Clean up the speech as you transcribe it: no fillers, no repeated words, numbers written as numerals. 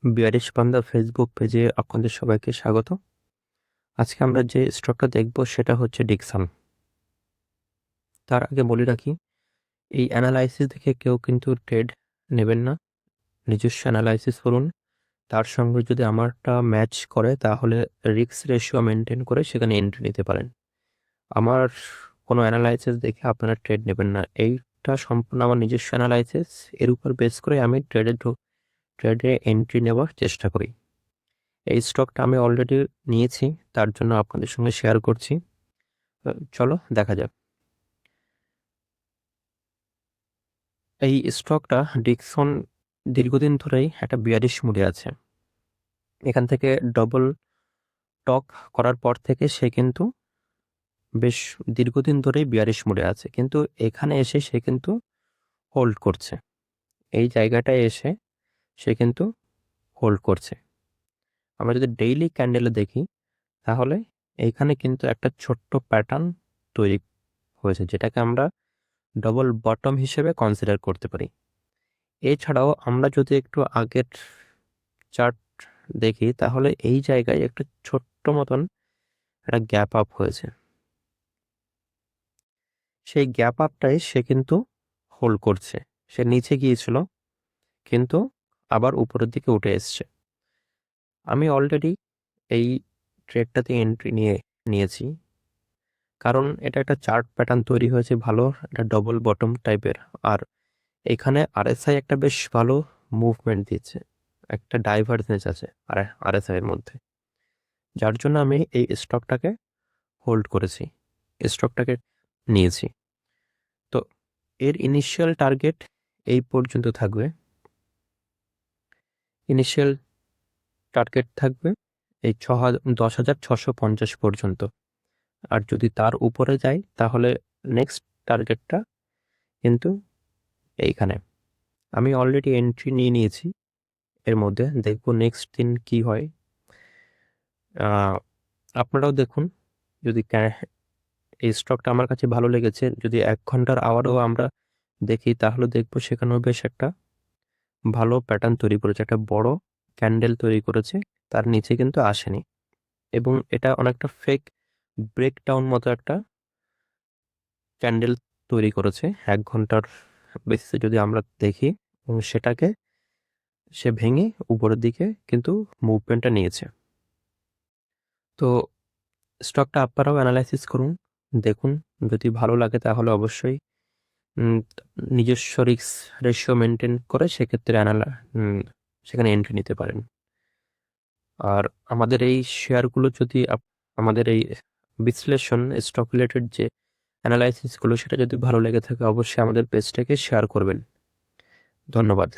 Bearish পান্ডা Facebook পেজে আপনাদের সবাইকে স্বাগত। আজকে আমরা যে স্টকটা দেখব সেটা হচ্ছে ডিকসন। তার আগে বলে রাখি, এই অ্যানালাইসিস দেখে কেউ কিন্তু ট্রেড নেবেন না। নিজস্ব অ্যানালাইসিস করুন, তার সঙ্গে যদি আমারটা ম্যাচ করে তাহলে রিস্ক রেশিও মেনটেন করে সেখানে এন্ট্রি নিতে পারেন। আমার কোনো অ্যানালাইসিস দেখে আপনারা ট্রেড নেবেন না। এইটা সম্পূর্ণ আমার নিজস্ব অ্যানালাইসিস, এর উপর বেস করে আমি ট্রেডে এন্ট্রি নেওয়ার চেষ্টা করি। এই স্টকটা আমি অলরেডি নিয়েছি, তার জন্য আপনাদের সঙ্গে শেয়ার করছি। চলো দেখা যাক। এই স্টকটা ডিকসন দীর্ঘদিন ধরেই একটা বিয়ারিশ মুডে আছে। এখান থেকে ডবল টক করার পর থেকে সে কিন্তু বেশ দীর্ঘদিন ধরেই বিয়ারিশ মুডে আছে, কিন্তু এখানে এসে সে কিন্তু হোল্ড করছে। এই জায়গাটায় এসে সে কিন্তু হোল্ড করছে। আমরা যদি ডেইলি ক্যান্ডেলে দেখি তাহলে এইখানে কিন্তু একটা ছোট্ট প্যাটার্ন তৈরি হয়েছে, যেটাকে আমরা ডবল বটম হিসেবে কনসিডার করতে পারি। এছাড়াও আমরা যদি একটু আগের চার্ট দেখি তাহলে এই জায়গায় একটা ছোট্ট মতন একটা গ্যাপ আপ হয়েছে। সেই গ্যাপ আপটাই সে কিন্তু হোল্ড করছে। সে নিচে গিয়েছিল কিন্তু আবার উপরের দিকে উঠে এসছে। আমি অলরেডি এই ট্রেডটাতে এন্ট্রি নিয়েছি, কারণ এটা একটা চার্ট প্যাটার্ন তৈরি হয়েছে ভালো, একটা ডবল বটম টাইপের। আর এখানে আরএসআই একটা বেশ ভালো মুভমেন্ট দিচ্ছে, একটা ডাইভারজেন্স আছে আরএসআই এর মধ্যে, যার জন্য আমি এই স্টকটাকে হোল্ড করেছি, স্টকটাকে নিয়েছি। তো এর ইনিশিয়াল টার্গেট এই পর্যন্ত থাকবে, ইনিশিয়াল টার্গেট থাকবে এই 10,650 পর্যন্ত। আর যদি তার উপরে যায় তাহলে নেক্সট টার্গেটটা কিন্তু এইখানে। আমি অলরেডি এন্ট্রি নিয়েছি, এর মধ্যে দেখবো নেক্সট দিন কি হয়। আপনারাও দেখুন, যদি এই স্টকটা আমার কাছে ভালো লেগেছে, যদি 1 ঘন্টার আওয়ারও আমরা দেখি তাহলে দেখবো সেখানেও বেশ একটা ভালো প্যাটার্ন তৈরি করেছে, একটা বড় ক্যান্ডেল তৈরি করেছে, তার নিচে কিন্তু আসেনি এবং এটা অনেকটা ফেক ব্রেকডাউন মতো একটা ক্যান্ডেল তৈরি করেছে 1 ঘন্টার বেসিসে যদি আমরা দেখি, এবং সেটাকে সে ভেঙে উপরের দিকে কিন্তু মুভমেন্টটা নিয়েছে। তো স্টকটা আপনারাও অ্যানালাইসিস করুন, দেখুন, যদি ভালো লাগে তাহলে অবশ্যই উম, নিজস্ব রিস্ক রেশিও মেনটেন করে সেক্ষেত্রে সেখানে এন্ট্রি নিতে পারেন। আর আমাদের এই শেয়ারগুলো যদি আমাদের এই বিশ্লেষণ স্টক রিলেটেড যে অ্যানালাইসিসগুলো সেটা যদি ভালো লেগে থাকে অবশ্যই আমাদের পেজটাকে শেয়ার করবেন। ধন্যবাদ।